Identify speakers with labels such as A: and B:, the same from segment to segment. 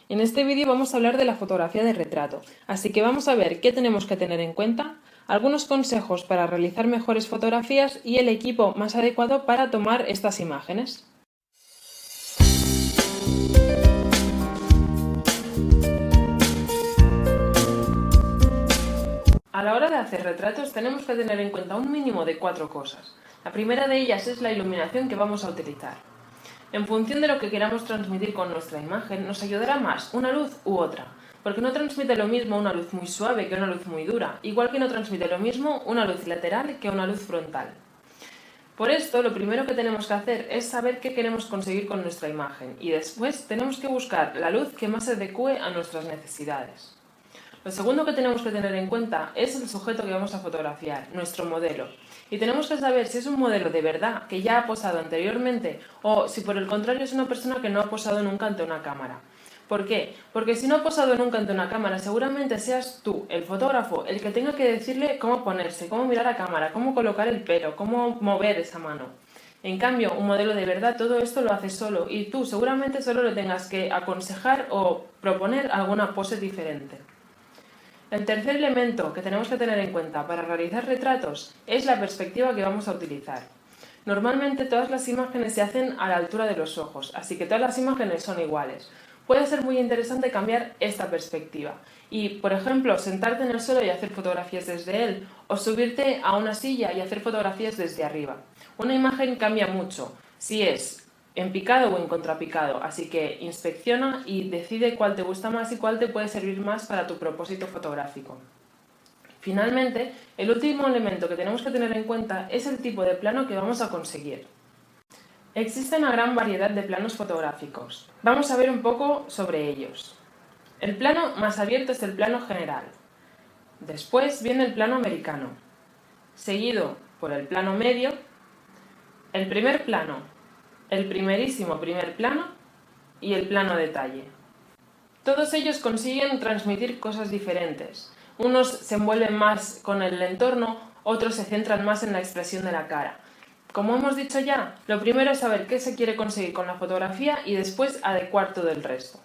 A: En este vídeo vamos a hablar de la fotografía de retrato, así que vamos a ver qué tenemos que tener en cuenta, algunos consejos para realizar mejores fotografías y el equipo más adecuado para tomar estas imágenes. A la hora de hacer retratos tenemos que tener en cuenta un mínimo de 4 cosas. La primera de ellas es la iluminación que vamos a utilizar. En función de lo que queramos transmitir con nuestra imagen, nos ayudará más una luz u otra, porque no transmite lo mismo una luz muy suave que una luz muy dura, igual que no transmite lo mismo una luz lateral que una luz frontal. Por esto, lo primero que tenemos que hacer es saber qué queremos conseguir con nuestra imagen, y después tenemos que buscar la luz que más se adecue a nuestras necesidades. Lo segundo que tenemos que tener en cuenta es el sujeto que vamos a fotografiar, nuestro modelo. Y tenemos que saber si es un modelo de verdad que ya ha posado anteriormente o si por el contrario es una persona que no ha posado nunca ante una cámara. ¿Por qué? Porque si no ha posado nunca ante una cámara, seguramente seas tú, el fotógrafo, el que tenga que decirle cómo ponerse, cómo mirar a cámara, cómo colocar el pelo, cómo mover esa mano. En cambio, un modelo de verdad todo esto lo hace solo y tú seguramente solo le tengas que aconsejar o proponer alguna pose diferente. El tercer elemento que tenemos que tener en cuenta para realizar retratos es la perspectiva que vamos a utilizar. Normalmente todas las imágenes se hacen a la altura de los ojos, así que todas las imágenes son iguales. Puede ser muy interesante cambiar esta perspectiva y, por ejemplo, sentarte en el suelo y hacer fotografías desde él o subirte a una silla y hacer fotografías desde arriba. Una imagen cambia mucho si es en picado o en contrapicado, así que inspecciona y decide cuál te gusta más y cuál te puede servir más para tu propósito fotográfico. Finalmente, el último elemento que tenemos que tener en cuenta es el tipo de plano que vamos a conseguir. Existe una gran variedad de planos fotográficos. Vamos a ver un poco sobre ellos. El plano más abierto es el plano general. Después viene el plano americano, seguido por el plano medio, el primer plano, el primerísimo primer plano y el plano detalle. Todos ellos consiguen transmitir cosas diferentes. Unos se envuelven más con el entorno, otros se centran más en la expresión de la cara. Como hemos dicho ya, lo primero es saber qué se quiere conseguir con la fotografía y después adecuar todo el resto.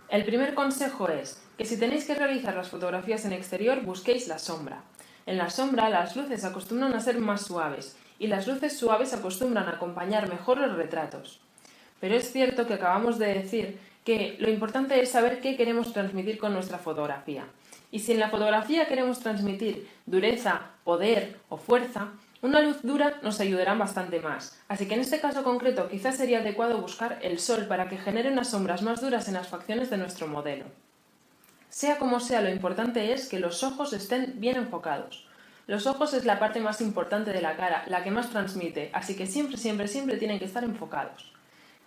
A: El primer consejo es que si tenéis que realizar las fotografías en exterior, busquéis la sombra. En la sombra las luces acostumbran a ser más suaves y las luces suaves acostumbran a acompañar mejor los retratos. Pero es cierto que acabamos de decir que lo importante es saber qué queremos transmitir con nuestra fotografía. Y si en la fotografía queremos transmitir dureza, poder o fuerza, una luz dura nos ayudará bastante más. Así que en este caso concreto quizás sería adecuado buscar el sol para que genere unas sombras más duras en las facciones de nuestro modelo. Sea como sea, lo importante es que los ojos estén bien enfocados. Los ojos es la parte más importante de la cara, la que más transmite, así que siempre tienen que estar enfocados.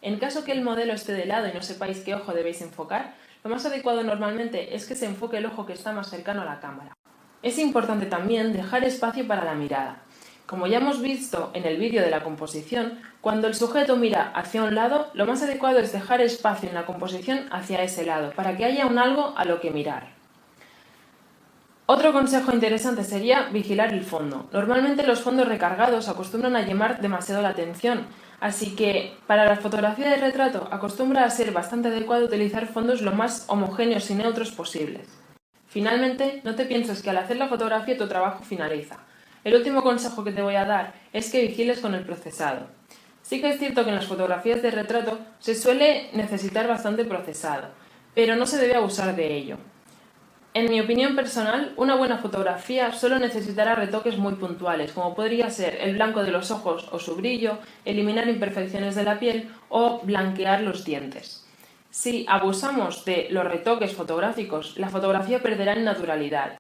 A: En caso que el modelo esté de lado y no sepáis qué ojo debéis enfocar, lo más adecuado normalmente es que se enfoque el ojo que está más cercano a la cámara. Es importante también dejar espacio para la mirada. Como ya hemos visto en el vídeo de la composición, cuando el sujeto mira hacia un lado, lo más adecuado es dejar espacio en la composición hacia ese lado, para que haya un algo a lo que mirar. Otro consejo interesante sería vigilar el fondo. Normalmente los fondos recargados acostumbran a llamar demasiado la atención, así que para la fotografía de retrato acostumbra a ser bastante adecuado utilizar fondos lo más homogéneos y neutros posibles. Finalmente, no te pienses que al hacer la fotografía tu trabajo finaliza. El último consejo que te voy a dar es que vigiles con el procesado. Sí que es cierto que en las fotografías de retrato se suele necesitar bastante procesado, pero no se debe abusar de ello. En mi opinión personal, una buena fotografía solo necesitará retoques muy puntuales, como podría ser el blanco de los ojos o su brillo, eliminar imperfecciones de la piel o blanquear los dientes. Si abusamos de los retoques fotográficos, la fotografía perderá en naturalidad.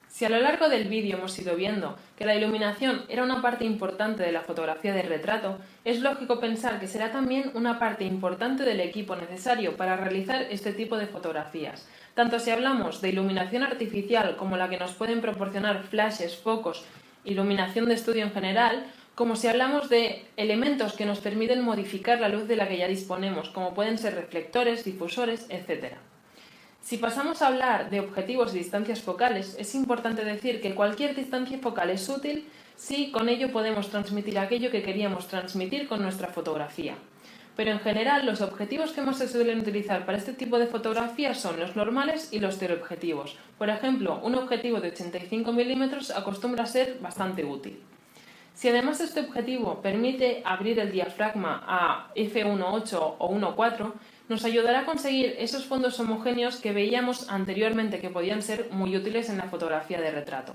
A: Si a lo largo del vídeo hemos ido viendo que la iluminación era una parte importante de la fotografía de retrato, es lógico pensar que será también una parte importante del equipo necesario para realizar este tipo de fotografías. Tanto si hablamos de iluminación artificial como la que nos pueden proporcionar flashes, focos, iluminación de estudio en general, como si hablamos de elementos que nos permiten modificar la luz de la que ya disponemos, como pueden ser reflectores, difusores, etc. Si pasamos a hablar de objetivos y distancias focales, es importante decir que cualquier distancia focal es útil, Sí, con ello podemos transmitir aquello que queríamos transmitir con nuestra fotografía. Pero en general los objetivos que más se suelen utilizar para este tipo de fotografías son los normales y los teleobjetivos. Por ejemplo, un objetivo de 85 mm acostumbra a ser bastante útil. Si además este objetivo permite abrir el diafragma a f1.8 o 1.4, nos ayudará a conseguir esos fondos homogéneos que veíamos anteriormente que podían ser muy útiles en la fotografía de retrato.